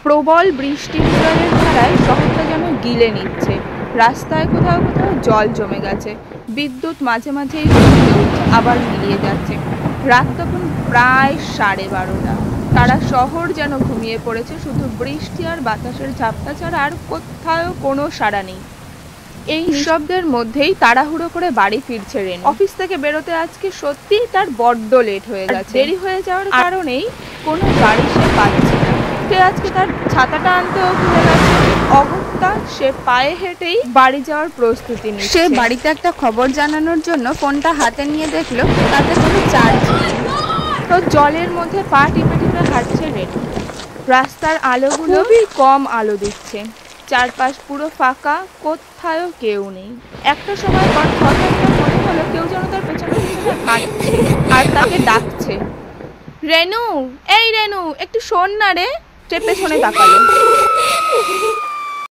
প্রবল বৃষ্টির জলের ধারায় শহরটা যেন গিলে নিচ্ছে। রাস্তায় কোথাও কোথাও জল জমে গেছে, বিদ্যুৎ মাঝে মাঝেই চমকে উঠছে, আবার মিলিয়ে যাচ্ছে। রাত তখন প্রায় 12:30। সারা শহর যেন ঘুমিয়ে পড়েছে, শুধু বৃষ্টি আর বাতাসের ঝাপটা ছাড়া আর কোথাও কোনো সাড়া নেই। এই নিঃশব্দের মধ্যেই তাড়াহুড়ো করে বাড়ি ফিরছে রেনু। অফিস থেকে বেরোতে আজকে সত্যিই তার বড্ড লেট হয়ে গেছে। দেরি হয়ে যাওয়ার কারণেই কোনো গাড়ি সে পাচ্ছে না। সে আজকে তার ছাতাটা আনতেও ভুলে গেছে। অগত্যা সে পায়ে হেঁটেই বাড়ি যাওয়ার প্রস্তুতি নিচ্ছে। সে বাড়িতে একটা খবর জানানোর জন্য ফোনটা হাতে নিয়ে দেখলো তাতে কোনো চার্জ নেই। তো জলের মধ্যে পা টিপে টিপে হাঁটছে রেনু। রাস্তার আলোগুলো খুবই কম আলো দিচ্ছে, চারপাশ পুরো ফাঁকা, কোথাও কেউ নেই। একটা সময় পর হঠাৎ মনে হলো কেউ যেন তার পেছনে পেছনে হাঁটছে আর তাকে ডাকছে, রেনু, এই রেনু, একটু শোন না রে। সে পেছনে তাকালো।